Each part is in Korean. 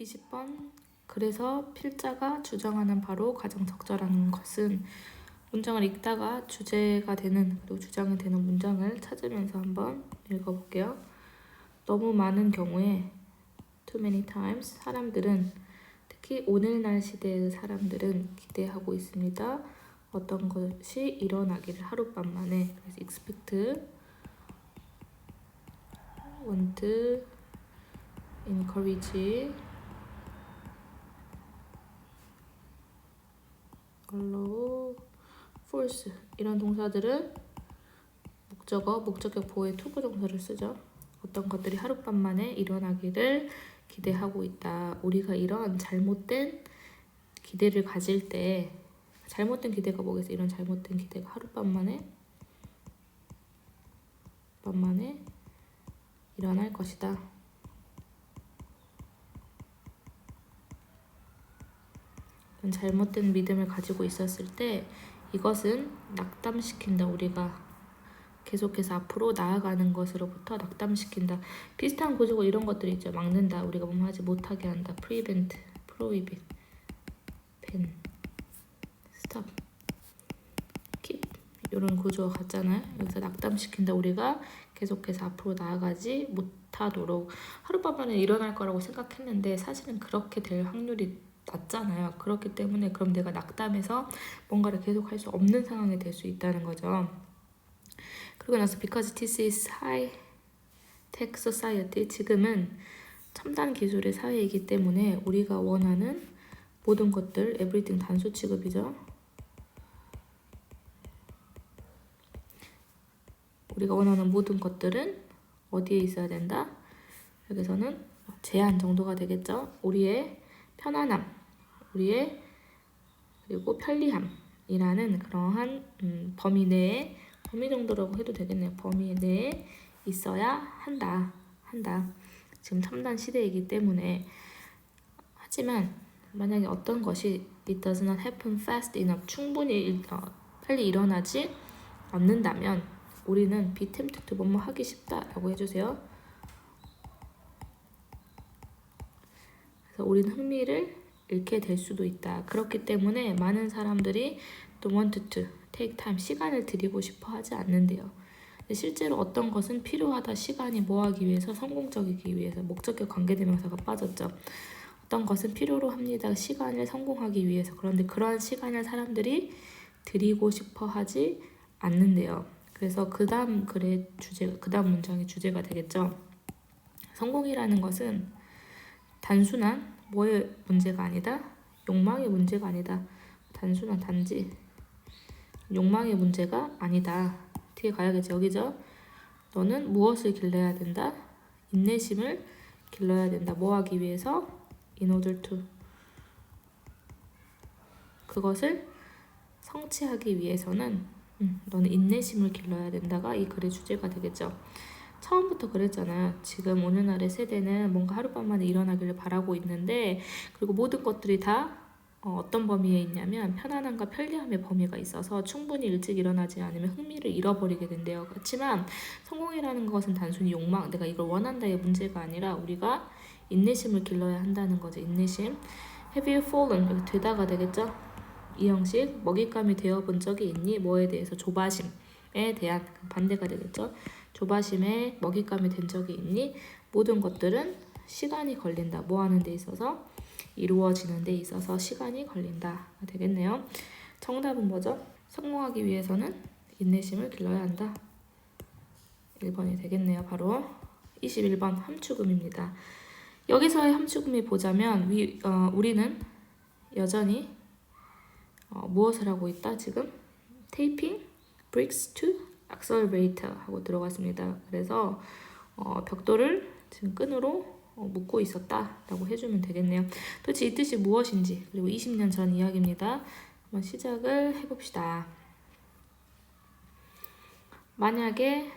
20번. 그래서 필자가 주장하는 바로 가장 적절한 것은, 문장을 읽다가 주제가 되는 그리고 주장이 되는 문장을 찾으면서 한번 읽어볼게요. 너무 많은 경우에 too many times 사람들은, 특히 오늘날 시대의 사람들은 기대하고 있습니다. 어떤 것이 일어나기를 하룻밤 만에. 그래서 expect, want, encourage, allow, force 이런 동사들은 목적격 보호에 to 부정사를 쓰죠. 어떤 것들이 하룻밤 만에 일어나기를 기대하고 있다. 우리가 이런 잘못된 기대를 가질 때, 잘못된 기대가 뭐겠어? 이런 잘못된 기대가 하룻밤 만에 일어날 것이다. 잘못된 믿음을 가지고 있었을 때 이것은 낙담시킨다. 우리가 계속해서 앞으로 나아가는 것으로부터 낙담시킨다. 비슷한 구조고 이런 것들이 있죠. 막는다. 우리가 뭐뭐 하지 못하게 한다. prevent, prohibit, ban, stop, keep 이런 구조가 같잖아요. 여기서 낙담시킨다. 우리가 계속해서 앞으로 나아가지 못하도록. 하룻밤 만에 일어날 거라고 생각했는데 사실은 그렇게 될 확률이 낮잖아요. 그렇기 때문에 그럼 내가 낙담해서 뭔가를 계속 할 수 없는 상황이 될 수 있다는 거죠. 그리고 나서 because this is high-tech society, 지금은 첨단 기술의 사회이기 때문에 우리가 원하는 모든 것들, everything 단수 취급이죠. 우리가 원하는 모든 것들은 어디에 있어야 된다? 여기서는 제한 정도가 되겠죠. 우리의 편안함, 우리의 그리고 편리함이라는 그러한 범위 내에, 범위 정도라고 해도 되겠네요. 범위 내에 있어야 한다. 지금 첨단 시대이기 때문에. 하지만 만약에 어떤 것이 it does not happen fast enough, 충분히 빨리 일어나지 않는다면 우리는 be tempted to 뭐뭐 하기 쉽다라고 해주세요. 그래서 우리는 흥미를 잃게 될 수도 있다. 그렇기 때문에 많은 사람들이 또 want to take time, 시간을 들이고 싶어 하지 않는데요. 근데 실제로 어떤 것은 필요하다. 시간이 뭐 하기 위해서? 성공적이기 위해서. 목적격 관계대명사가 빠졌죠. 어떤 것은 필요로 합니다. 시간을 성공하기 위해서. 그런데 그러한 시간을 사람들이 들이고 싶어 하지 않는데요. 그래서 그 다음 글의 주제가, 그 다음 문장의 주제가 되겠죠. 성공이라는 것은 단순한 뭐의 문제가 아니다? 욕망의 문제가 아니다. 단순한 단지 욕망의 문제가 아니다. 뒤에 가야겠죠. 여기죠. 너는 무엇을 길러야 된다? 인내심을 길러야 된다. 뭐 하기 위해서? In order to. 그것을 성취하기 위해서는 너는 인내심을 길러야 된다가 이 글의 주제가 되겠죠. 처음부터 그랬잖아요. 지금 오늘날의 세대는 뭔가 하룻밤 만에 일어나기를 바라고 있는데, 그리고 모든 것들이 다 어떤 범위에 있냐면 편안함과 편리함의 범위가 있어서 충분히 일찍 일어나지 않으면 흥미를 잃어버리게 된대요. 그렇지만 성공이라는 것은 단순히 욕망, 내가 이걸 원한다의 문제가 아니라 우리가 인내심을 길러야 한다는 거죠. 인내심. Have you fallen? 여기 되다가 되겠죠. 이 형식, 먹잇감이 되어본 적이 있니? 뭐에 대해서? 조바심에 대한 반대가 되겠죠. 조바심에 먹잇감이 된 적이 있니? 모든 것들은 시간이 걸린다. 뭐 하는 데 있어서? 이루어지는 데 있어서 시간이 걸린다. 되겠네요. 정답은 뭐죠? 성공하기 위해서는 인내심을 길러야 한다. 1번이 되겠네요. 바로 21번 함축음입니다. 여기서의 함축음이 보자면 우리는 여전히 무엇을 하고 있다? 지금 taping bricks to accelerator 하고 들어갔습니다. 그래서 벽돌을 지금 끈으로 묶고 있었다 라고 해주면 되겠네요. 도대체 이 뜻이 무엇인지, 그리고 20년 전 이야기입니다. 한번 시작을 해봅시다. 만약에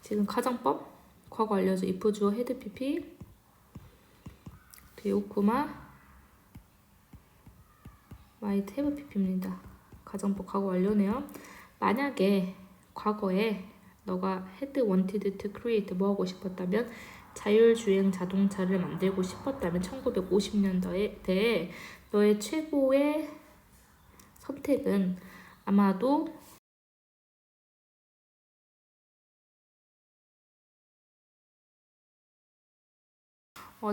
지금 가정법, 과거 완료죠. if 주어 헤드 pp, 뒤에 오쿠마 might have pp입니다. 가정법 과거 완료네요. 만약에 과거에 너가 had wanted to create 뭐 하고 싶었다면 자율주행 자동차를 만들고 싶었다면 1950년대에 너의 최고의 선택은 아마도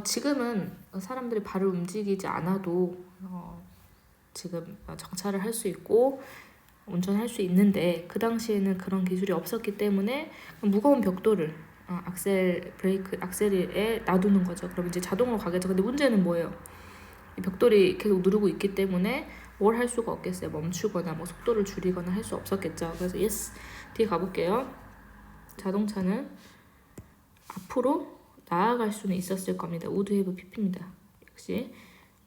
지금은 사람들이 발을 움직이지 않아도 지금 정차를 할 수 있고 운전할 수 있는데 그 당시에는 그런 기술이 없었기 때문에 무거운 벽돌을 악셀, 브레이크, 악셀에 놔두는 거죠. 그럼 이제 자동으로 가겠죠. 근데 문제는 뭐예요? 이 벽돌이 계속 누르고 있기 때문에 뭘 할 수가 없겠어요. 멈추거나 뭐 속도를 줄이거나 할 수 없었겠죠. 그래서 yes, 뒤에 가볼게요. 자동차는 앞으로 나아갈 수는 있었을 겁니다. would have pp입니다. 역시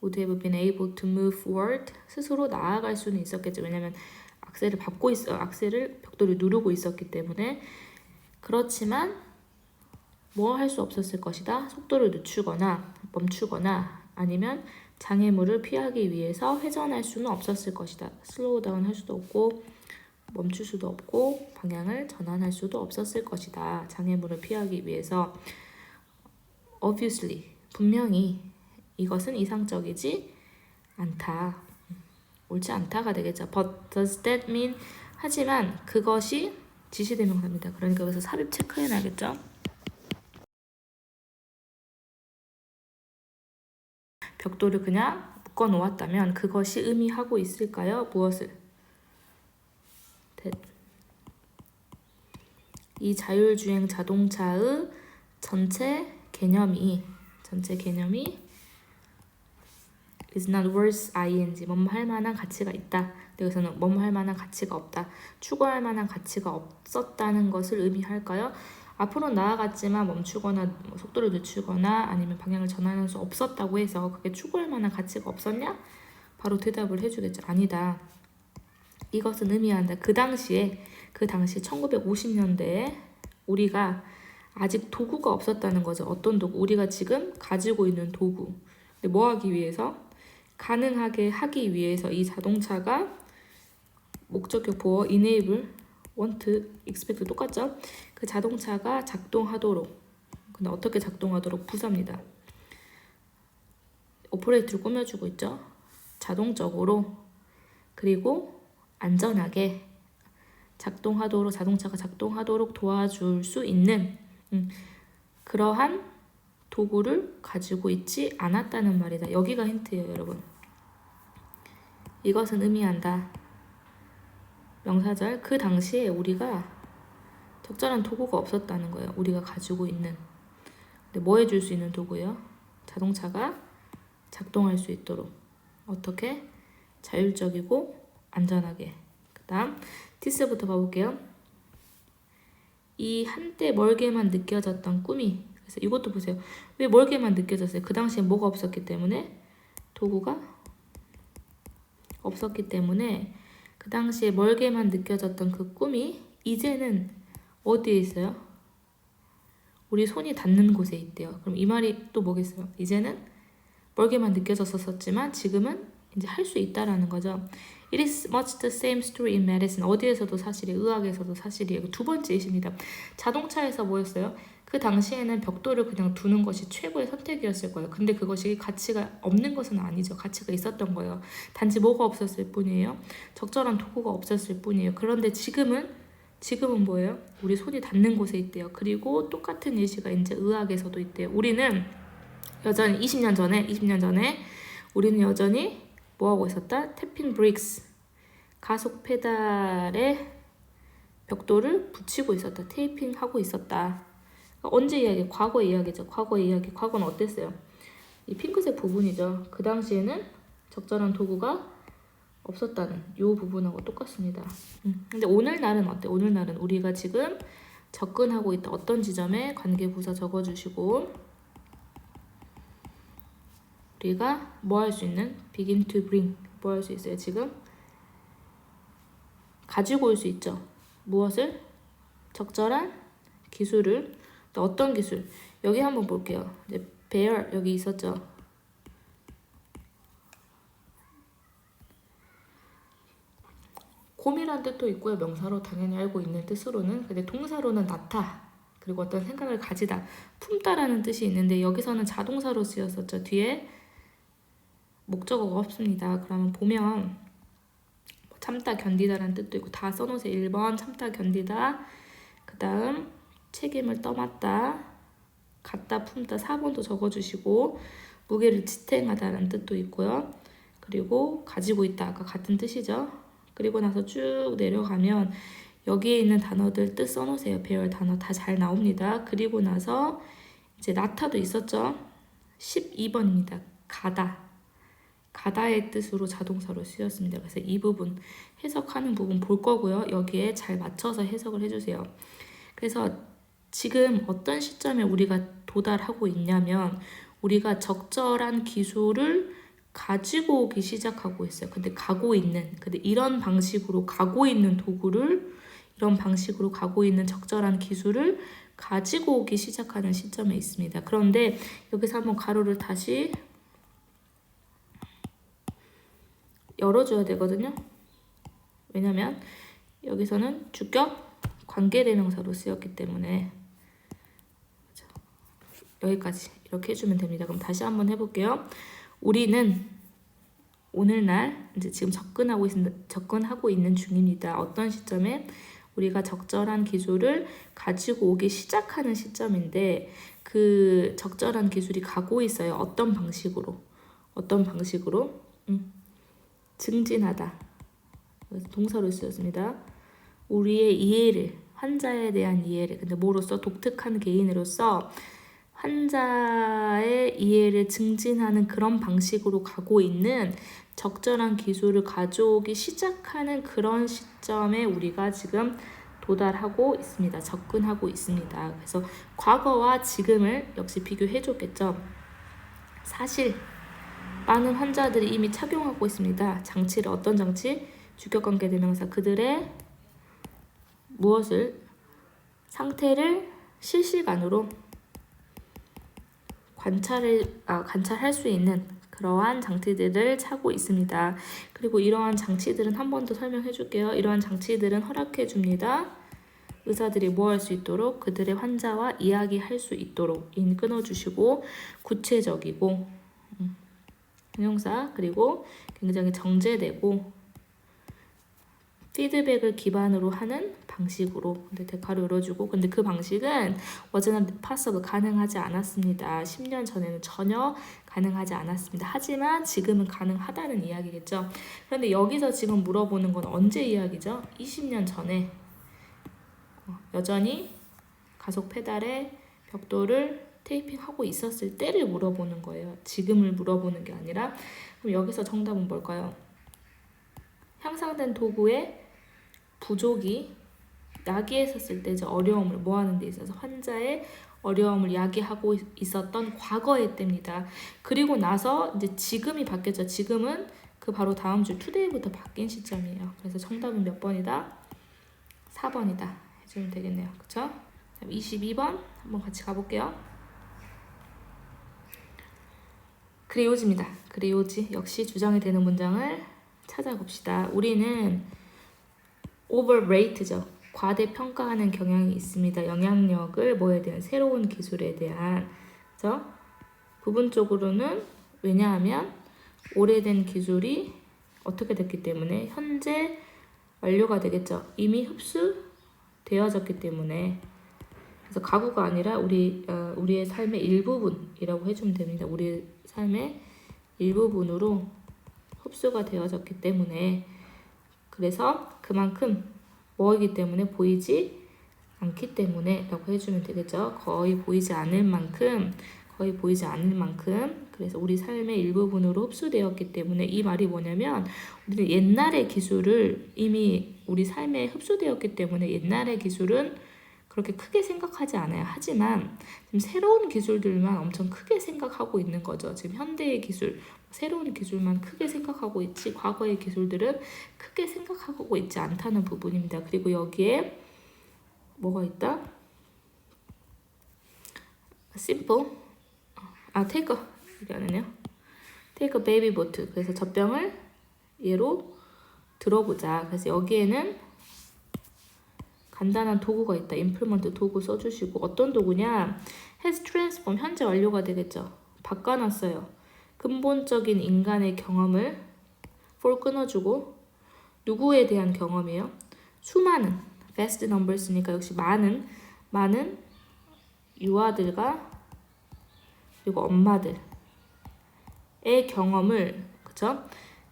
would have been able to move forward. 스스로 나아갈 수는 있었겠죠. 왜냐면 악셀을 밟고 악셀을 벽돌이 누르고 있었기 때문에. 그렇지만 뭐 할 수 없었을 것이다. 속도를 늦추거나 멈추거나 아니면 장애물을 피하기 위해서 회전할 수는 없었을 것이다. 슬로우 다운 할 수도 없고 멈출 수도 없고 방향을 전환할 수도 없었을 것이다. 장애물을 피하기 위해서. Obviously, 분명히 이것은 이상적이지 않다. 옳지 않다가 되겠죠. But does that mean? 하지만 그것이 지시대명사입니다. 그러니까 여기서 삽입 체크해놔야겠죠. 벽돌을 그냥 묶어 놓았다면 그것이 의미하고 있을까요? 무엇을? 이 자율주행 자동차의 전체 개념이 is not worth ing 뭐뭐 할 만한 가치가 있다. 여기서는 뭐뭐 할 만한 가치가 없다. 추구할 만한 가치가 없었다는 것을 의미할까요? 앞으로 나아갔지만 멈추거나 속도를 늦추거나 아니면 방향을 전환할 수 없었다고 해서 그게 추구할 만한 가치가 없었냐? 바로 대답을 해주겠죠. 아니다. 이것은 의미한다. 그 당시 1950년대에 우리가 아직 도구가 없었다는 거죠. 어떤 도구? 우리가 지금 가지고 있는 도구. 근데 뭐 하기 위해서? 가능하게 하기 위해서 이 자동차가 목적격 보어 enable, want, expect 똑같죠? 그 자동차가 작동하도록. 근데 어떻게 작동하도록? 부사입니다. 오퍼레이트를 꾸며주고 있죠. 자동적으로 그리고 안전하게 자동차가 작동하도록 도와줄 수 있는 그러한 도구를 가지고 있지 않았다는 말이다. 여기가 힌트예요, 여러분. 이것은 의미한다. 명사절, 그 당시에 우리가 적절한 도구가 없었다는 거예요. 우리가 가지고 있는. 근데 뭐 해줄 수 있는 도구예요? 자동차가 작동할 수 있도록. 어떻게? 자율적이고 안전하게. 그 다음 디스부터 봐볼게요. 이 한때 멀게만 느껴졌던 꿈이, 그래서 이것도 보세요. 왜 멀게만 느껴졌어요? 그 당시에 뭐가 없었기 때문에? 도구가 없었기 때문에 그 당시에 멀게만 느껴졌던 그 꿈이 이제는 어디에 있어요? 우리 손이 닿는 곳에 있대요. 그럼 이 말이 또 뭐겠어요? 이제는 멀게만 느껴졌었지만 지금은 이제 할 수 있다라는 거죠. It is much the same story in medicine. 어디에서도 사실이에요. 의학에서도 사실이에요. 두 번째 예시입니다. 자동차에서 뭐였어요? 그 당시에는 벽돌을 그냥 두는 것이 최고의 선택이었을 거예요. 근데 그것이 가치가 없는 것은 아니죠. 가치가 있었던 거예요. 단지 뭐가 없었을 뿐이에요. 적절한 도구가 없었을 뿐이에요. 그런데 지금은 뭐예요? 우리 손이 닿는 곳에 있대요. 그리고 똑같은 예시가 이제 의학에서도 있대요. 우리는 여전히 20년 전에 우리는 여전히 뭐 하고 있었다? 태핑 브레이크스, 가속 페달에 벽돌을 붙이고 있었다. 테이핑 하고 있었다. 언제 이야기? 과거의 이야기죠. 과거의 이야기. 과거는 어땠어요? 이 핑크색 부분이죠. 그 당시에는 적절한 도구가 없었다는 이 부분하고 똑같습니다. 근데 오늘날은 어때? 오늘날은 우리가 지금 접근하고 있다. 어떤 지점에 관계부사 적어주시고 우리가 뭐 할 수 있는? begin to bring. 뭐 할 수 있어요? 지금 가지고 올 수 있죠. 무엇을? 적절한 기술을. 또 어떤 기술? 여기 한번 볼게요. 이제 bear 여기 있었죠. 곰이란 뜻도 있고요. 명사로 당연히 알고 있는 뜻으로는. 근데 동사로는 나타. 그리고 어떤 생각을 가지다, 품다라는 뜻이 있는데 여기서는 자동사로 쓰였었죠. 뒤에 목적어가 없습니다. 그러면 보면 참다 견디다라는 뜻도 있고 다 써놓으세요. 1번 참다 견디다, 그 다음 책임을 떠맡다, 갖다 품다 4번도 적어주시고 무게를 지탱하다라는 뜻도 있고요. 그리고 가지고 있다, 아까 같은 뜻이죠. 그리고 나서 쭉 내려가면 여기에 있는 단어들 뜻 써놓으세요. 배열 단어 다 잘 나옵니다. 그리고 나서 이제 나타도 있었죠. 12번입니다. 가다. 가다의 뜻으로 자동사로 쓰였습니다. 그래서 이 부분 해석하는 부분 볼 거고요. 여기에 잘 맞춰서 해석을 해주세요. 그래서 지금 어떤 시점에 우리가 도달하고 있냐면 우리가 적절한 기술을 가지고 오기 시작하고 있어요. 근데 이런 방식으로 가고 있는 도구를, 이런 방식으로 가고 있는 적절한 기술을 가지고 오기 시작하는 시점에 있습니다. 그런데 여기서 한번 가로를 다시 열어줘야 되거든요. 왜냐면 여기서는 주격 관계대명사로 쓰였기 때문에 여기까지 이렇게 해주면 됩니다. 그럼 다시 한번 해볼게요. 우리는 오늘날 이제 지금 접근하고 있는 중입니다. 어떤 시점에 우리가 적절한 기술을 가지고 오기 시작하는 시점인데 그 적절한 기술이 가고 있어요. 어떤 방식으로? 증진하다. 동사로 쓰였습니다. 우리의 이해를, 환자에 대한 이해를, 근데 뭐로써? 독특한 개인으로서 환자의 이해를 증진하는 그런 방식으로 가고 있는 적절한 기술을 가져오기 시작하는 그런 시점에 우리가 지금 도달하고 있습니다. 접근하고 있습니다. 그래서 과거와 지금을 역시 비교해줬겠죠. 사실 많은 환자들이 이미 착용하고 있습니다. 장치를, 어떤 장치? 주격관계대명사, 그들의 상태를 실시간으로 관찰할 수 있는 그러한 장치들을 차고 있습니다. 그리고 이러한 장치들은 한 번 더 설명해 줄게요. 이러한 장치들은 허락해 줍니다. 의사들이 뭐 할 수 있도록? 그들의 환자와 이야기할 수 있도록. 인 끊어주시고 구체적이고 형용사, 그리고 굉장히 정제되고 피드백을 기반으로 하는 방식으로. 근데 대가로 열어주고, 근데 그 방식은 was not possible, 가능하지 않았습니다. 10년 전에는 전혀 가능하지 않았습니다. 하지만 지금은 가능하다는 이야기겠죠. 그런데 여기서 지금 물어보는 건 언제 이야기죠? 20년 전에 여전히 가속 페달의 벽돌을 테이핑하고 있었을 때를 물어보는 거예요. 지금을 물어보는 게 아니라. 그럼 여기서 정답은 뭘까요? 향상된 도구의 부족이 야기했었을 때 이제 어려움을 뭐 하는 데 있어서 환자의 어려움을 야기하고 있었던 과거의 때입니다. 그리고 나서 이제 지금이 바뀌었죠. 지금은 그 바로 다음 주 투데이부터 바뀐 시점이에요. 그래서 정답은 몇 번이다? 4번이다 해주면 되겠네요. 그쵸? 22번 한번 같이 가볼게요. 그레요즈입니다. 그레요즈 역시 주장이 되는 문장을 찾아봅시다. 우리는 overrate죠. 과대평가하는 경향이 있습니다. 영향력을 뭐에 대한? 새로운 기술에 대한. 그래서 부분적으로는 왜냐하면 오래된 기술이 어떻게 됐기 때문에 현재 완료가 되겠죠. 이미 흡수되어졌기 때문에. 그래서 가구가 아니라 우리의 삶의 일부분이라고 해주면 됩니다. 우리의 삶의 일부분으로 흡수가 되어졌기 때문에. 그래서 그만큼 뭐이기 때문에? 보이지 않기 때문에 라고 해주면 되겠죠. 거의 보이지 않을 만큼. 그래서 우리 삶의 일부분으로 흡수되었기 때문에. 이 말이 뭐냐면 우리는 옛날의 기술을 이미 우리 삶에 흡수되었기 때문에 옛날의 기술은 그렇게 크게 생각하지 않아요. 하지만 지금 새로운 기술들만 엄청 크게 생각하고 있는 거죠. 지금 현대의 기술, 새로운 기술만 크게 생각하고 있지 과거의 기술들은 크게 생각하고 있지 않다는 부분입니다. 그리고 여기에 뭐가 있다? simple, take a baby boat. 그래서 젖병을 예로 들어보자. 그래서 여기에는 간단한 도구가 있다. implement 도구 써주시고 어떤 도구냐? has transformed 현재 완료가 되겠죠. 바꿔놨어요. 근본적인 인간의 경험을 for 끊어주고 누구에 대한 경험이에요? 수많은 vast numbers니까 역시 많은 유아들과 그리고 엄마들의 경험을 그쵸?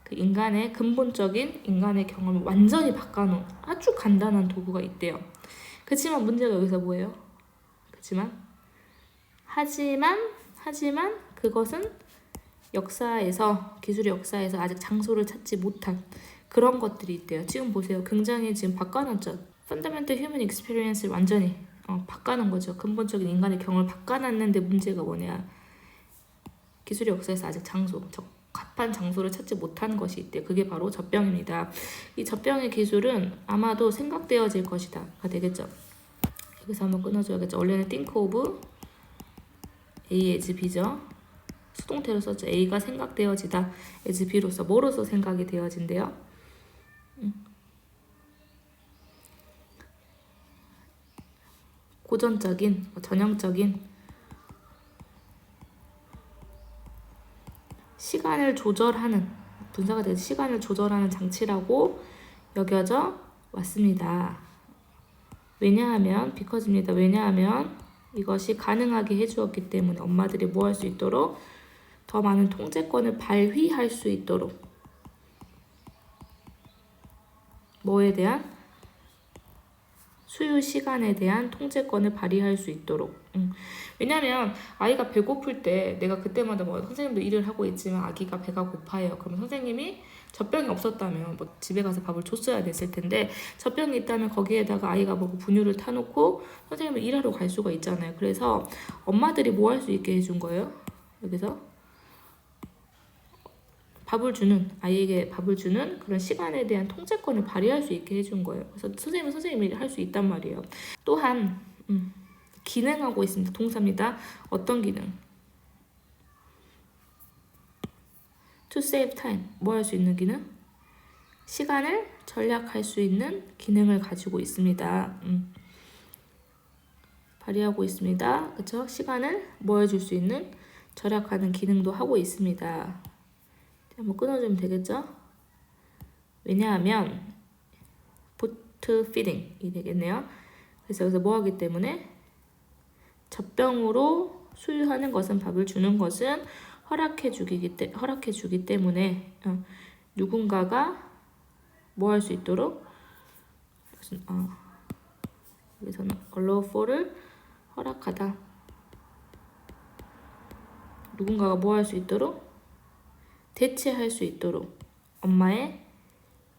그 인간의 근본적인 인간의 경험을 완전히 바꿔놓은 아주 간단한 도구가 있대요. 그치만 문제가 여기서 뭐예요? 하지만 그것은 역사에서 기술의 역사에서 아직 장소를 찾지 못한 그런 것들이 있대요. 지금 보세요. 굉장히 지금 바꿔놨죠. Fundamental Human Experience를 완전히 바꿔놓은 거죠. 근본적인 인간의 경험을 바꿔놨는데 문제가 뭐냐? 기술의 역사에서 아직 적합한 장소를 찾지 못한 것이 있대요. 그게 바로 젖병입니다. 이 젖병의 기술은 아마도 생각되어질 것이다가 되겠죠. 여기서 한번 끊어줘야겠죠. 원래는 think of A as B죠. 수동태로 썼죠. A가 생각되어지다 as B로서 뭐로서 생각이 되어진대요. 고전적인 전형적인 시간을 조절하는 분사가 돼서 시간을 조절하는 장치라고 여겨져 왔습니다. 왜냐하면 because입니다. 왜냐하면 이것이 가능하게 해주었기 때문에 엄마들이 뭐 할 수 있도록 더 많은 통제권을 발휘할 수 있도록 뭐에 대한 수유 시간에 대한 통제권을 발휘할 수 있도록. 왜냐면 아이가 배고플 때 내가 그때마다 뭐 선생님도 일을 하고 있지만 아기가 배가 고파요. 그러면 선생님이 젖병이 없었다면 뭐 집에 가서 밥을 줬어야 됐을 텐데 젖병이 있다면 거기에다가 아이가 먹고 분유를 타놓고 선생님은 일하러 갈 수가 있잖아요. 그래서 엄마들이 뭐 할 수 있게 해준 거예요? 여기서 아이에게 밥을 주는 그런 시간에 대한 통제권을 발휘할 수 있게 해준 거예요. 그래서 선생님은 선생님이 할 수 있단 말이에요. 또한 기능하고 있습니다. 동사입니다. 어떤 기능? To save time. 뭐 할 수 있는 기능? 시간을 절약할 수 있는 기능을 가지고 있습니다. 발휘하고 있습니다. 그쵸? 시간을 뭐 해줄 수 있는 절약하는 기능도 하고 있습니다. 한번 끊어주면 되겠죠? 왜냐하면 보트 피딩이 되겠네요. 그래서 여기서 뭐 하기 때문에 젖병으로 수유하는 것은 밥을 주는 것은 허락해 주기 때문에 누군가가 뭐 할 수 있도록 여기서는 allow for를 허락하다. 누군가가 뭐 할 수 있도록 대체할 수 있도록 엄마의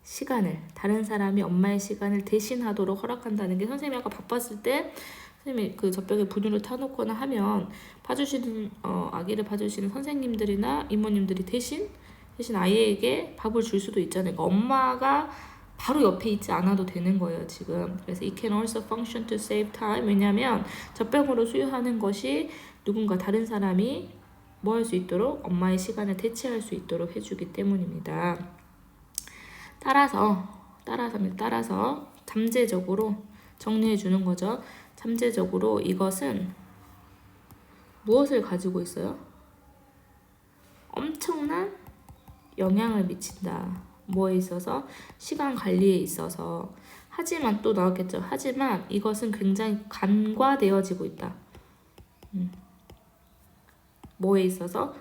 시간을 다른 사람이 엄마의 시간을 대신하도록 허락한다는 게 선생님이 아까 바빴을 때 선생님이 그 젖병에 분유를 타놓거나 하면 봐주시는 아기를 봐주시는 선생님들이나 이모님들이 대신 아이에게 밥을 줄 수도 있잖아요. 그러니까 엄마가 바로 옆에 있지 않아도 되는 거예요 지금. 그래서 it can also function to save time. 왜냐하면 젖병으로 수유하는 것이 누군가 다른 사람이 뭐 할 수 있도록 엄마의 시간을 대체할 수 있도록 해주기 때문입니다. 따라서 잠재적으로 정리해 주는 거죠. 잠재적으로 이것은 무엇을 가지고 있어요? 엄청난 영향을 미친다. 뭐에 있어서? 시간 관리에 있어서. 하지만 또 나왔겠죠. 하지만 이것은 굉장히 간과되어지고 있다. 뭐에 있어서?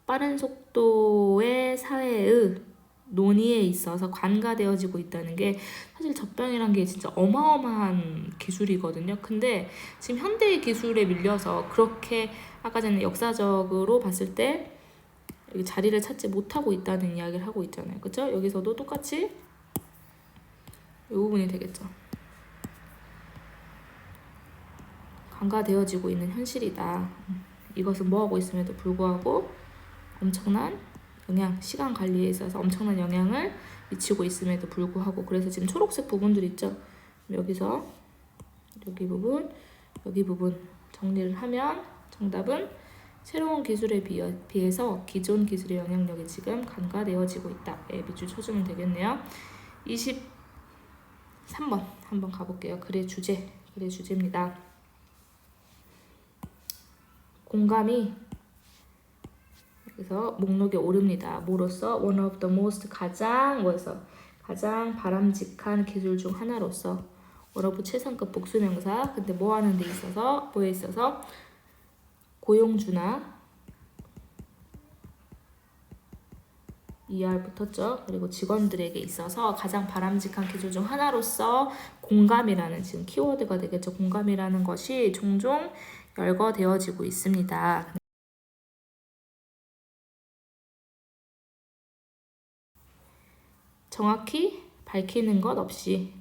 빠른 속도의 사회의 논의에 있어서 관가되어지고 있다는 게 사실 젖병이란 게 진짜 어마어마한 기술이거든요. 근데 지금 현대의 기술에 밀려서 그렇게 아까 전에 역사적으로 봤을 때 여기 자리를 찾지 못하고 있다는 이야기를 하고 있잖아요. 그쵸? 여기서도 똑같이 이 부분이 되겠죠. 간과되어지고 있는 현실이다. 이것은 뭐하고 있음에도 불구하고 엄청난 영향, 시간 관리에 있어서 엄청난 영향을 미치고 있음에도 불구하고 그래서 지금 초록색 부분들 있죠. 여기서 여기 부분, 여기 부분 정리를 하면 정답은 새로운 기술에 비해서 기존 기술의 영향력이 지금 간과되어지고 있다. 예, 밑줄 쳐주면 되겠네요. 23번 한번 가볼게요. 글의 주제입니다. 공감이 그래서 목록에 오릅니다. 뭐로서? one of the most 가장 바람직한 기술 중 하나로서 one of 최상급 복수명사. 근데 뭐 하는 데 있어서 뭐에 있어서 고용주나 ER 붙었죠. 그리고 직원들에게 있어서 가장 바람직한 기술 중 하나로서 공감이라는 지금 키워드가 되겠죠. 공감이라는 것이 종종 열거되어지고 있습니다. 정확히 밝히는 것 없이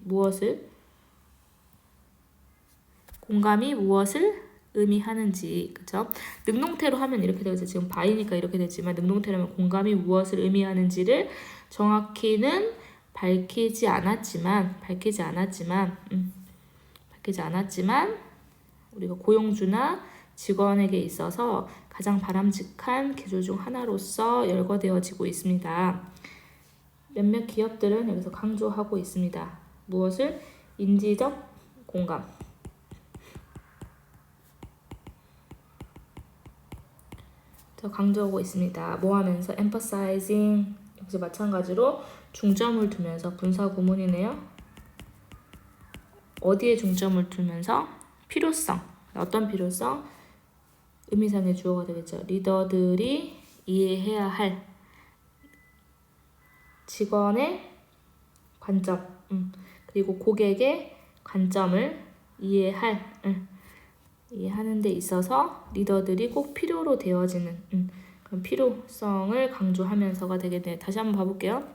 공감이 무엇을 의미하는지, 그쵸? 능동태로 하면 이렇게 되죠. 지금 바이니까 이렇게 되지만 능동태로 하면 공감이 무엇을 의미하는지를 정확히는 밝히지 않았지만 우리가 고용주나 직원에게 있어서 가장 바람직한 기술 중 하나로서 열거되어지고 있습니다. 몇몇 기업들은 여기서 강조하고 있습니다. 무엇을? 인지적 공감. 더 강조하고 있습니다. 뭐 하면서? emphasizing. 역시 마찬가지로 중점을 두면서 분사 구문이네요. 어디에 중점을 두면서? 필요성. 어떤 필요성? 의미상의 주어가 되겠죠. 리더들이 이해해야 할 직원의 관점, 그리고 고객의 관점을 이해하는 데 있어서 리더들이 꼭 필요로 되어지는 그런 필요성을 강조하면서가 되겠네요. 다시 한번 봐볼게요.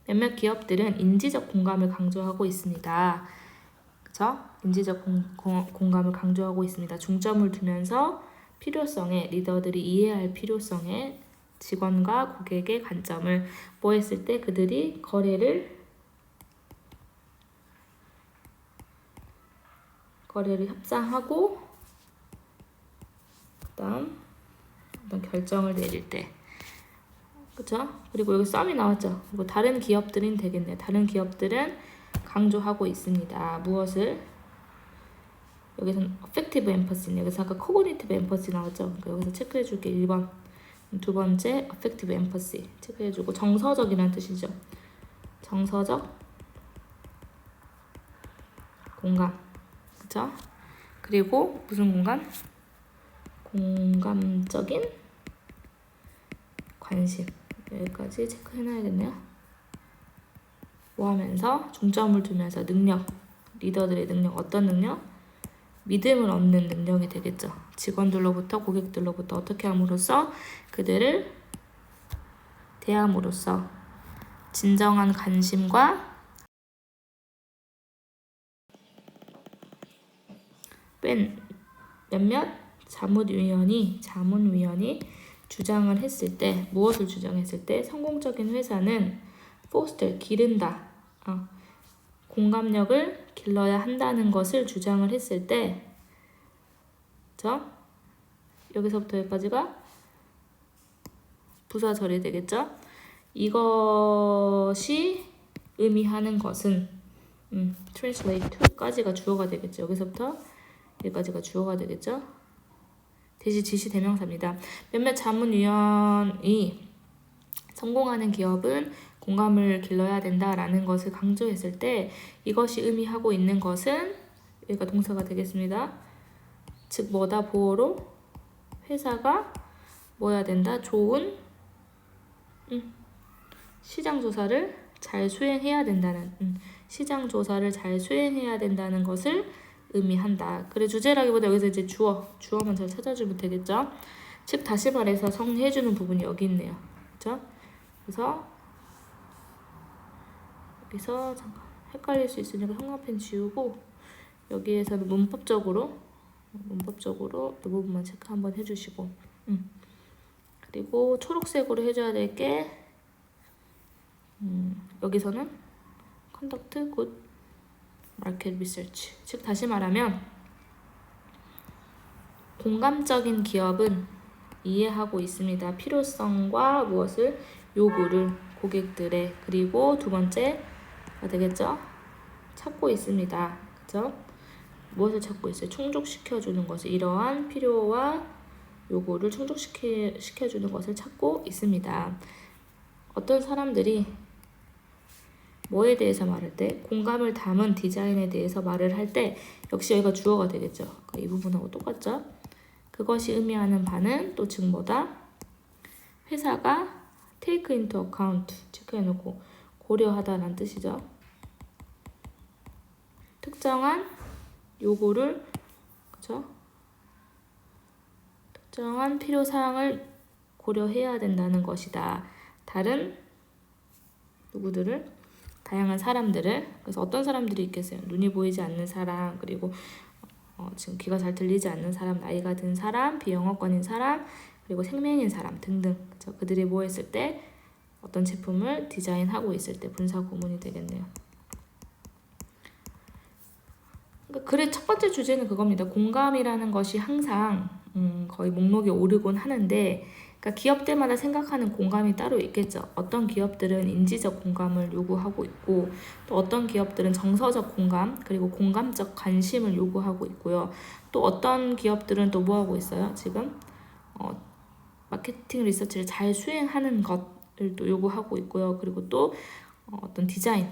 몇몇 기업들은 인지적 공감을 강조하고 있습니다. 그쵸? 인지적 공감을 강조하고 있습니다. 중점을 두면서 필요성에, 리더들이 이해할 필요성에 직원과 고객의 관점을 뭐 했을 때 그들이 거래를 협상하고 그다음 어떤 결정을 내릴 때, 그쵸? 그리고 여기 썸이 나왔죠. 그리고 다른 기업들은 되겠네. 다른 기업들은 강조하고 있습니다. 무엇을? 여기서는 affective empathy, 여기서 아까 cognitive empathy 나왔죠. 그러니까 여기서 체크해 줄게. 1번. 두 번째 affective empathy 체크해 주고, 정서적이라는 뜻이죠. 정서적 공감. 그쵸? 그리고 무슨 공감? 공감적인 관심. 여기까지 체크해놔야겠네요. 뭐 하면서? 중점을 두면서 능력, 리더들의 능력. 어떤 능력? 믿음을 얻는 능력이 되겠죠. 직원들로부터, 고객들로부터 어떻게 함으로써? 그들을 대함으로써 진정한 관심과 몇몇 자문위원이 주장을 했을 때, 무엇을 주장했을 때? 성공적인 회사는 foster, 기른다, 공감력을 길러야 한다는 것을 주장을 했을 때, 그쵸? 여기서부터 여기까지가 부사절이 되겠죠? 이것이 의미하는 것은 translate to까지가 주어가 되겠죠. 여기서부터 여기까지가 주어가 되겠죠. 대시 지시 대명사입니다. 몇몇 자문위원이 성공하는 기업은 공감을 길러야 된다라는 것을 강조했을 때, 이것이 의미하고 있는 것은, 여기가 동사가 되겠습니다. 즉 뭐다? 보어로 회사가 뭐 해야 된다? 좋은 시장 조사를 잘 수행해야 된다는 시장 조사를 잘 수행해야 된다는 것을 의미한다. 그래, 주제라기보다 여기서 이제 주어만 잘 찾아주면 되겠죠. 즉 다시 말해서 정리해주는 부분이 여기 있네요. 그렇죠? 그래서 여기서 잠깐 헷갈릴 수 있으니까 형광펜 지우고, 여기에서는 문법적으로 이 부분만 체크 한번 해주시고, 그리고 초록색으로 해줘야 될 게 여기서는 conduct good market research. 즉 다시 말하면 공감적인 기업은 이해하고 있습니다. 필요성과 무엇을? 요구를 고객들의. 그리고 두 번째가 되겠죠. 찾고 있습니다. 그죠? 무엇을 찾고 있어요? 충족시켜주는 것을, 이러한 필요와 요구를 충족시켜주는 것을 찾고 있습니다. 어떤 사람들이 뭐에 대해서 말할 때, 공감을 담은 디자인에 대해서 말을 할 때 역시 여기가 주어가 되겠죠. 이 부분하고 똑같죠. 그것이 의미하는 바는 또 즉 뭐다? 회사가 take into account, 체크해놓고 고려하다라는 뜻이죠. 특정한 요구를, 그죠? 특정한 필요사항을 고려해야 된다는 것이다. 다른 누구들을? 다양한 사람들을. 그래서 어떤 사람들이 있겠어요? 눈이 보이지 않는 사람, 그리고 지금 귀가 잘 들리지 않는 사람, 나이가 든 사람, 비영어권인 사람, 그리고 생명인 사람 등등. 그렇죠? 그들이 모였을 때 어떤 제품을 디자인하고 있을 때 분사 구문이 되겠네요. 그러니까 글의 첫 번째 주제는 그겁니다. 공감이라는 것이 항상 거의 목록에 오르곤 하는데, 그러니까 기업들마다 생각하는 공감이 따로 있겠죠. 어떤 기업들은 인지적 공감을 요구하고 있고, 또 어떤 기업들은 정서적 공감, 그리고 공감적 관심을 요구하고 있고요. 또 어떤 기업들은 또 뭐 하고 있어요? 지금 마케팅 리서치를 잘 수행하는 것을 또 요구하고 있고요. 그리고 또 어떤 디자인,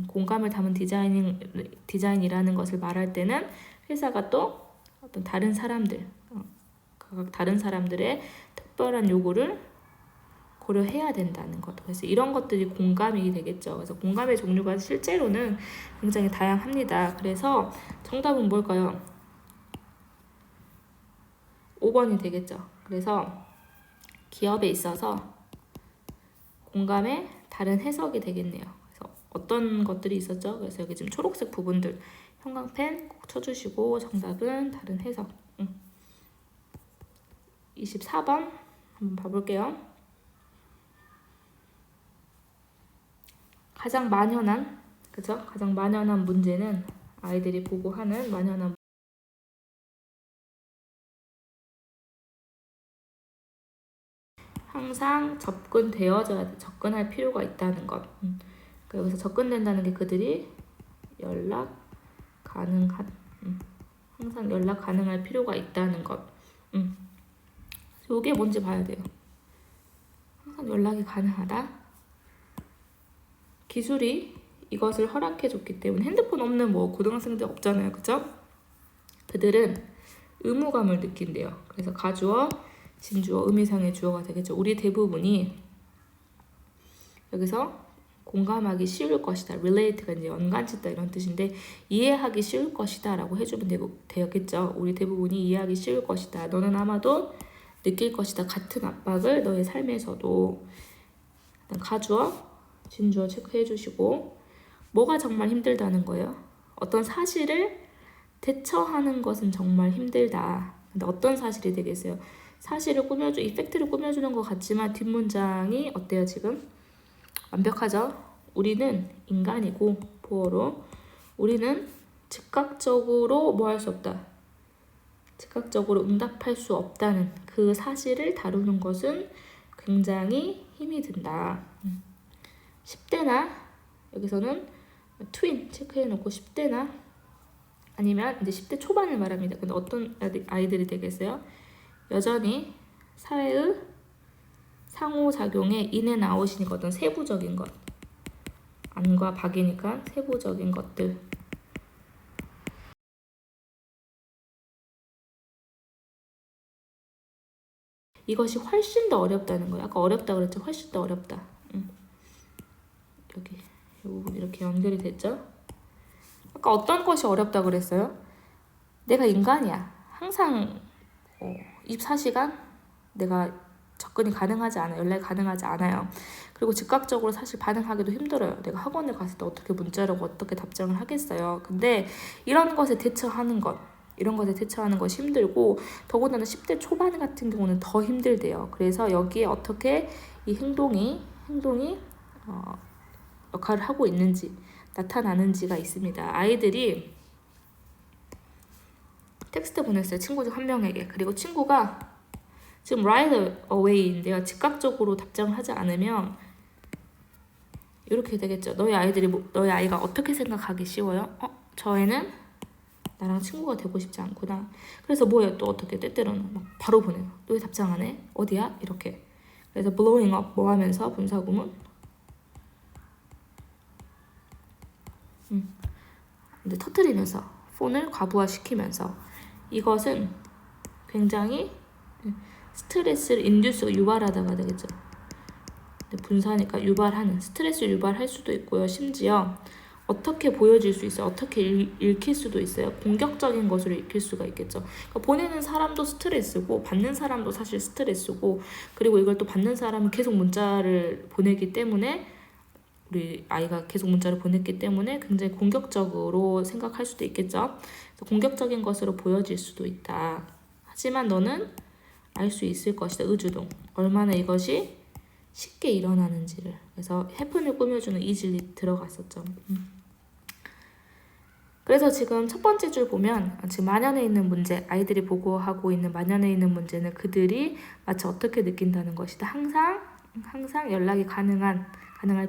공감을 담은 디자인이라는 것을 말할 때는 회사가 또 어떤 다른 사람들, 각각 다른 사람들의 특별한 요구를 고려해야 된다는 것. 그래서 이런 것들이 공감이 되겠죠. 그래서 공감의 종류가 실제로는 굉장히 다양합니다. 그래서 정답은 뭘까요? 5번이 되겠죠. 그래서 기업에 있어서 공감의 다른 해석이 되겠네요. 그래서 어떤 것들이 있었죠? 그래서 여기 지금 초록색 부분들 형광펜 꼭 쳐주시고, 정답은 다른 해석. 24번 한번 봐볼게요. 가장 만연한, 그죠? 가장 만연한 문제는 아이들이 보고 하는 만연한 항상 접근되어져야 돼. 접근할 필요가 있다는 것. 여기서 접근된다는 게 그들이 연락 가능한, 항상 연락 가능할 필요가 있다는 것. 이게 뭔지 봐야 돼요. 항상 연락이 가능하다. 기술이 이것을 허락해줬기 때문에, 핸드폰 없는 뭐 고등학생들 없잖아요, 그죠? 그들은 의무감을 느낀대요. 그래서 가주어, 진주어, 의미상의 주어가 되겠죠. 우리 대부분이 여기서 공감하기 쉬울 것이다. relate가 이제 연관짓다 이런 뜻인데, 이해하기 쉬울 것이다 라고 해주면 되겠죠. 우리 대부분이 이해하기 쉬울 것이다. 너는 아마도 느낄 것이다. 같은 압박을 너의 삶에서도. 일단 가주어, 진주어 체크해 주시고, 뭐가 정말 힘들다는 거예요? 어떤 사실을 대처하는 것은 정말 힘들다. 근데 어떤 사실이 되겠어요? 사실을 이펙트를 꾸며주는 것 같지만 뒷문장이 어때요 지금? 완벽하죠? 우리는 인간이고, 보어로 우리는 즉각적으로 뭐 할 수 없다. 즉각적으로 응답할 수 없다는 그 사실을 다루는 것은 굉장히 힘이 든다. 10대나 여기서는 트윈 체크해놓고 10대나 아니면 이제 10대 초반을 말합니다. 근데 어떤 아이들이 되겠어요? 여전히 사회의 상호작용에 인앤 아웃이니까 어떤 세부적인 것, 안과 박이니까 세부적인 것들. 이것이 훨씬 더 어렵다는 거예요. 아까 어렵다 그랬죠? 훨씬 더 어렵다. 여기 이 부분 이렇게 연결이 됐죠? 아까 어떤 것이 어렵다 그랬어요? 내가 인간이야. 항상 24시간 내가 접근이 가능하지 않아요. 연락이 가능하지 않아요. 그리고 즉각적으로 사실 반응하기도 힘들어요. 내가 학원에 갔을 때 어떻게 문자라고 어떻게 답장을 하겠어요. 근데 이런 것에 대처하는 것이 힘들고, 더군다나 10대 초반 같은 경우는 더 힘들대요. 그래서 여기에 어떻게 이 행동이 역할을 하고 있는지 나타나는지가 있습니다. 아이들이 텍스트 보냈어요. 친구 중 한 명에게. 그리고 친구가 지금 right away인데요. 즉각적으로 답장을 하지 않으면 이렇게 되겠죠. 너희 아이가 어떻게 생각하기 쉬워요? 저 애는 나랑 친구가 되고 싶지 않구나. 그래서 뭐예요? 또 어떻게 때때로는 막 바로 보내요. 너 왜 답장 안 해? 어디야? 이렇게. 그래서 blowing up 뭐 하면서 분사구문. 근데 터뜨리면서 폰을 과부하시키면서 이것은 굉장히 스트레스를 인듀스 유발하다가 되겠죠. 근데 분사니까 유발하는 스트레스 유발할 수도 있고요. 심지어 어떻게 보여질 수 있어요? 어떻게 읽힐 수도 있어요? 공격적인 것으로 읽힐 수가 있겠죠. 그러니까 보내는 사람도 스트레스고 받는 사람도 사실 스트레스고 그리고 이걸 또 받는 사람은 계속 문자를 보내기 때문에 우리 아이가 계속 문자를 보냈기 때문에 굉장히 공격적으로 생각할 수도 있겠죠. 그래서 공격적인 것으로 보여질 수도 있다. 하지만 너는 알 수 있을 것이다. 의주동. 얼마나 이것이 쉽게 일어나는지를. 그래서 해픈을 꾸며주는 이질이 들어갔었죠. 그래서 지금 첫 번째 줄 보면 지금 만연해 있는 문제, 아이들이 보고하고 있는 만연해 있는 문제는 그들이 마치 어떻게 느낀다는 것이다. 항상 연락이 가능할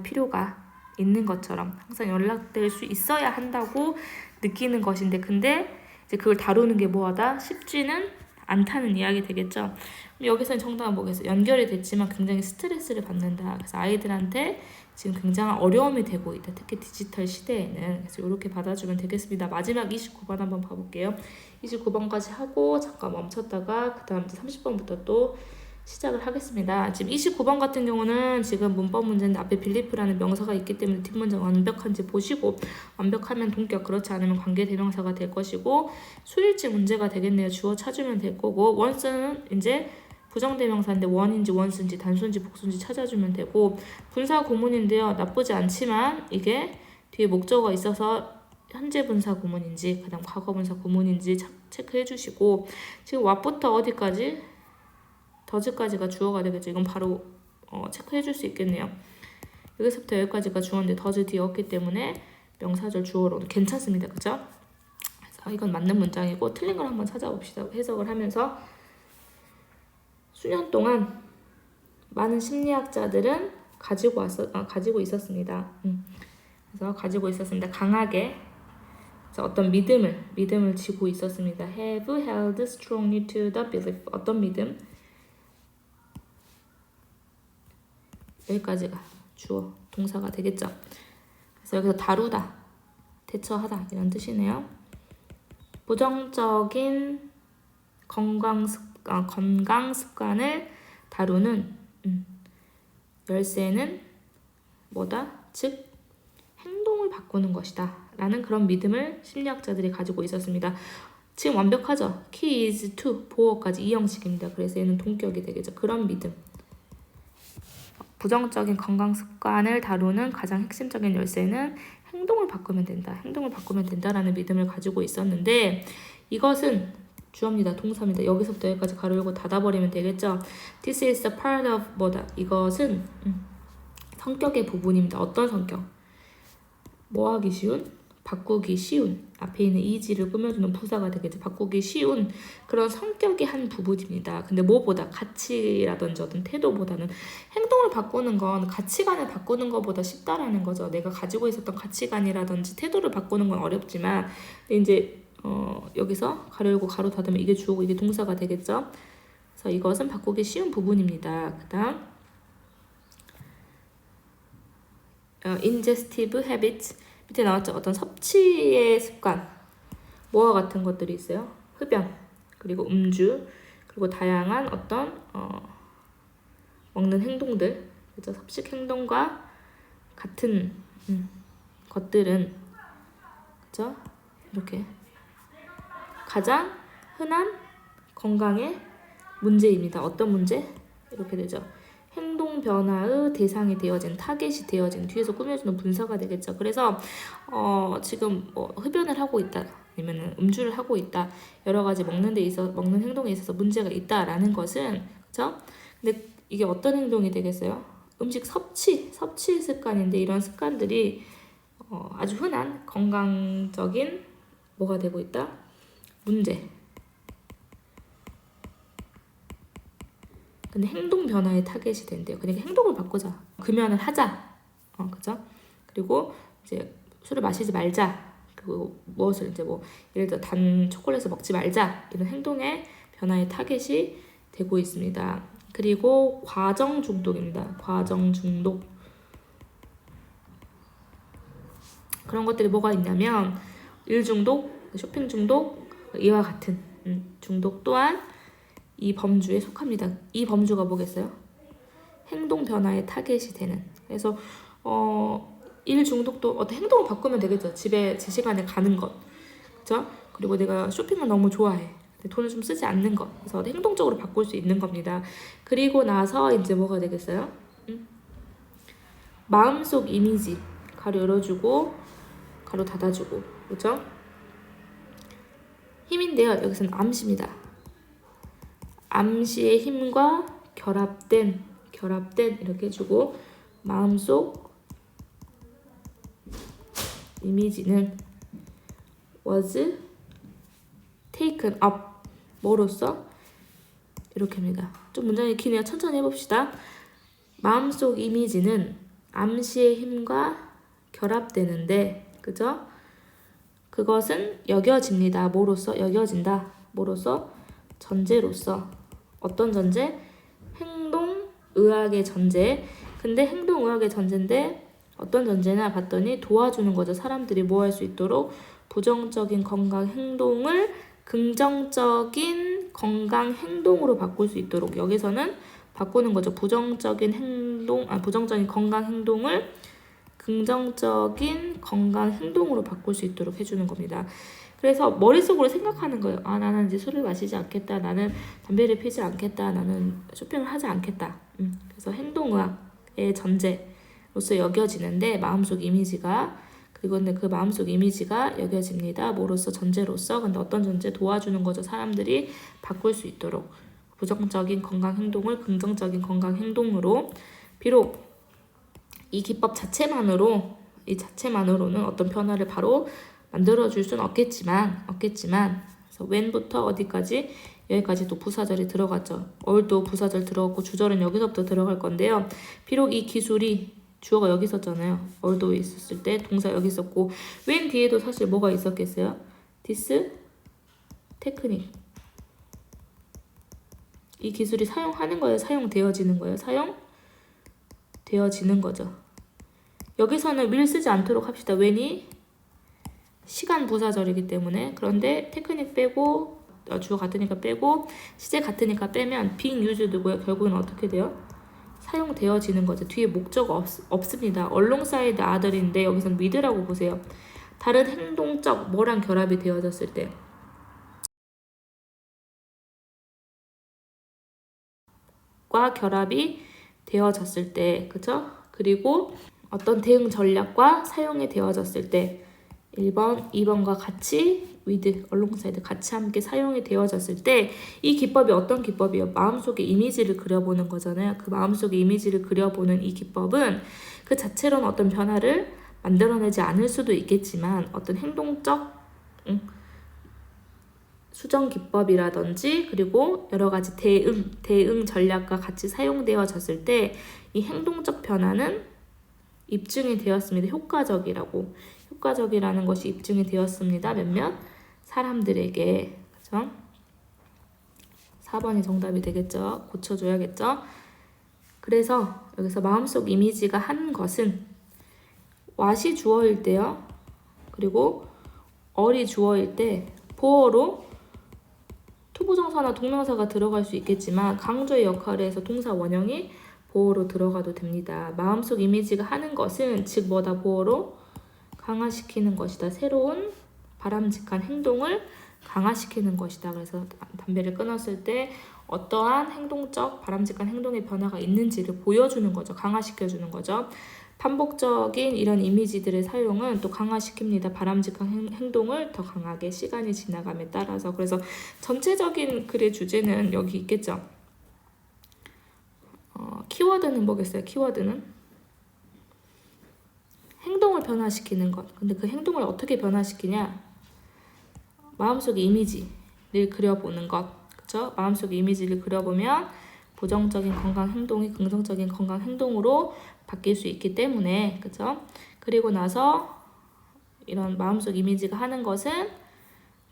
필요가 있는 것처럼 항상 연락될 수 있어야 한다고 느끼는 것인데 근데 이제 그걸 다루는 게 뭐하다? 쉽지는 않다는 이야기 되겠죠. 여기서는 정답은 뭐겠어요? 연결이 됐지만 굉장히 스트레스를 받는다. 그래서 아이들한테 지금 굉장한 어려움이 되고 있다. 특히 디지털 시대에는. 그래서 이렇게 받아주면 되겠습니다. 마지막 29번 한번 봐볼게요. 29번까지 하고 잠깐 멈췄다가 그 다음 30번부터 또 시작을 하겠습니다. 지금 29번 같은 경우는 지금 문법 문제인데 앞에 빌리프라는 명사가 있기 때문에 뒷문장 완벽한지 보시고 완벽하면 동격 그렇지 않으면 관계대명사가 될 것이고 수일치 문제가 되겠네요. 주어 찾으면 될 거고 once는 이제 부정대명사인데 원인지 원수인지 단수인지 복수인지 찾아주면 되고 분사 구문인데요. 나쁘지 않지만 이게 뒤에 목적어가 있어서 현재 분사 구문인지 그 다음 과거 분사 구문인지 체크해 주시고 지금 what부터 어디까지? 더즈까지가 주어가 되겠죠. 이건 바로 체크해 줄 수 있겠네요. 여기서부터 여기까지가 주어인데 더즈 뒤에 없기 때문에 명사절 주어로 괜찮습니다. 그죠? 그래서 이건 맞는 문장이고 틀린 걸 한번 찾아봅시다. 해석을 하면서 수년 동안 많은 심리학자들은 가지고 있었습니다. 그래서 가지고 있었습니다. 강하게 그래서 어떤 믿음을 지고 있었습니다. Have held strongly to the belief. 어떤 믿음? 여기까지가 주어, 동사가 되겠죠. 그래서 여기서 다루다, 대처하다 이런 뜻이네요. 부정적인 건강 습관을 다루는 열쇠는 뭐다? 즉 행동을 바꾸는 것이다 라는 그런 믿음을 심리학자들이 가지고 있었습니다. 지금 완벽하죠? Key is to, 보어까지 이 형식입니다. 그래서 얘는 동격이 되겠죠. 그런 믿음. 부정적인 건강 습관을 다루는 가장 핵심적인 열쇠는 행동을 바꾸면 된다. 행동을 바꾸면 된다라는 믿음을 가지고 있었는데 이것은 주어입니다. 동사입니다. 여기서부터 여기까지 가로 열고 닫아버리면 되겠죠. This is a part of 뭐다. 이것은 성격의 부분입니다. 어떤 성격? 뭐 하기 쉬운? 바꾸기 쉬운. 앞에 있는 이지를 꾸며주는 부사가 되겠죠. 바꾸기 쉬운 그런 성격의 한 부분입니다. 근데 뭐보다 가치라든지 어떤 태도보다는 행동을 바꾸는 건 가치관을 바꾸는 것보다 쉽다라는 거죠. 내가 가지고 있었던 가치관이라든지 태도를 바꾸는 건 어렵지만 이제 여기서 가로 열고 가로 닫으면 이게 주어고 이게 동사가 되겠죠. 그래서 이것은 바꾸기 쉬운 부분입니다. 그 다음 ingestive habits 밑에 나왔죠. 어떤 섭취의 습관 뭐와 같은 것들이 있어요. 흡연 그리고 음주 그리고 다양한 어떤 먹는 행동들 그죠? 섭식 행동과 같은 것들은 그죠? 이렇게 가장 흔한 건강의 문제입니다. 어떤 문제? 이렇게 되죠. 행동 변화의 대상이 되어진 타겟이 되어진 뒤에서 꾸며주는 분사가 되겠죠. 그래서 지금 뭐 흡연을 하고 있다 아니면 음주를 하고 있다 여러 가지 먹는 행동에 있어서 문제가 있다라는 것은 그렇죠? 근데 이게 어떤 행동이 되겠어요? 음식 섭취 습관인데 이런 습관들이 아주 흔한 건강적인 뭐가 되고 있다? 문제. 근데 행동 변화의 타겟이 된대요. 그러니까 행동을 바꾸자. 금연을 하자. 그죠? 그리고 이제 술을 마시지 말자. 그리고 무엇을 이제 뭐 예를 들어 단 초콜릿을 먹지 말자. 이런 행동의 변화의 타겟이 되고 있습니다. 그리고 과정 중독입니다. 과정 중독. 그런 것들이 뭐가 있냐면 일 중독, 쇼핑 중독, 이와 같은 중독 또한 이 범주에 속합니다. 이 범주가 뭐겠어요? 행동 변화의 타겟이 되는. 그래서 일 중독도 어떤 행동을 바꾸면 되겠죠. 집에 제 시간에 가는 것, 그렇죠? 그리고 내가 쇼핑을 너무 좋아해. 근데 돈을 좀 쓰지 않는 것. 그래서 행동적으로 바꿀 수 있는 겁니다. 그리고 나서 이제 뭐가 되겠어요? 마음속 이미지 가로 열어주고 가로 닫아주고, 그렇죠? 힘인데요. 여기서는 암시입니다. 암시의 힘과 결합된 이렇게 해주고 마음속 이미지는 was taken up 뭐로써? 이렇게 합니다. 좀 문장이 기네요. 천천히 해봅시다. 마음속 이미지는 암시의 힘과 결합되는데, 그죠? 그것은 여겨집니다. 뭐로써? 여겨진다. 뭐로써? 전제로서. 어떤 전제? 행동의학의 전제. 근데 행동의학의 전제인데 어떤 전제나 봤더니 도와주는 거죠. 사람들이 뭐 할 수 있도록 부정적인 건강 행동을 긍정적인 건강 행동으로 바꿀 수 있도록. 여기서는 바꾸는 거죠. 부정적인 건강 행동을 긍정적인 건강 행동으로 바꿀 수 있도록 해주는 겁니다. 그래서 머릿속으로 생각하는 거예요. 나는 이제 술을 마시지 않겠다. 나는 담배를 피지 않겠다. 나는 쇼핑을 하지 않겠다. 그래서 행동의학의 전제로서 여겨지는데 마음속 이미지가, 그리고 근데 그 마음속 이미지가 여겨집니다. 뭐로서? 전제로서. 근데 어떤 전제? 도와주는 거죠. 사람들이 바꿀 수 있도록 부정적인 건강 행동을 긍정적인 건강 행동으로. 비록 이 기법 자체만으로는 어떤 변화를 바로 만들어줄 수는 없겠지만 그래서 when부터 어디까지? 여기까지 또 부사절이 들어갔죠. all도 부사절 들어갔고 주절은 여기서부터 들어갈 건데요. 비록 이 기술이 주어가 여기 있었잖아요. all도 있었을 때 동사 여기 있었고 when 뒤에도 사실 뭐가 있었겠어요? this 테크닉. 이 기술이 사용하는 거예요? 사용되어지는 거예요? 사용되어지는 거죠. 여기서는 will 쓰지 않도록 합시다. when이 시간 부사절이기 때문에. 그런데 테크닉 빼고 주어 같으니까 빼고 시제 같으니까 빼면 being used고요. 결국은 어떻게 돼요? 사용되어지는 거죠. 뒤에 목적 없습니다. alongside other인데 여기서는 with라고 보세요. 다른 행동적 뭐랑 결합이 되어졌을 때, 과 결합이 되어졌을 때, 그쵸? 그리고 어떤 대응 전략과 사용이 되어졌을 때 1번, 2번과 같이 with, alongside 같이 함께 사용이 되어졌을 때 이 기법이 어떤 기법이에요? 마음속에 이미지를 그려보는 거잖아요. 그 마음속에 이미지를 그려보는 이 기법은 그 자체로는 어떤 변화를 만들어내지 않을 수도 있겠지만 어떤 행동적 수정 기법이라든지 그리고 여러 가지 대응 전략과 같이 사용되어졌을 때 이 행동적 변화는 입증이 되었습니다. 효과적이라는 것이 입증이 되었습니다. 몇몇 사람들에게. 그죠? 4번이 정답이 되겠죠. 고쳐줘야겠죠. 그래서 여기서 마음속 이미지가 한 것은 what이 주어일 때요. 그리고 all이 주어일 때 보어로 투부정사나 동명사가 들어갈 수 있겠지만 강조의 역할을 해서 동사 원형이 보어로 들어가도 됩니다. 마음속 이미지가 하는 것은 즉 뭐다? 보어로 강화시키는 것이다. 새로운 바람직한 행동을 강화시키는 것이다. 그래서 담배를 끊었을 때 어떠한 행동적 바람직한 행동의 변화가 있는지를 보여주는 거죠. 강화시켜주는 거죠. 반복적인 이런 이미지들의 사용은 또 강화시킵니다. 바람직한 행동을 더 강하게 시간이 지나감에 따라서. 그래서 전체적인 글의 주제는 여기 있겠죠. 키워드는 뭐겠어요? 키워드는 행동을 변화시키는 것. 근데 그 행동을 어떻게 변화시키냐? 마음속의 이미지를 그려보는 것. 그쵸? 마음속의 이미지를 그려보면 부정적인 건강 행동이 긍정적인 건강 행동으로 바뀔 수 있기 때문에, 그죠? 그리고 나서 이런 마음속 이미지가 하는 것은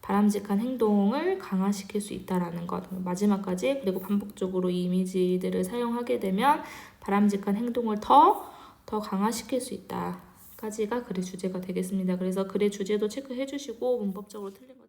바람직한 행동을 강화시킬 수 있다라는 것. 마지막까지, 그리고 반복적으로 이 이미지들을 사용하게 되면 바람직한 행동을 더 강화시킬 수 있다. 까지가 글의 주제가 되겠습니다. 그래서 글의 주제도 체크해 주시고 문법적으로 틀린 거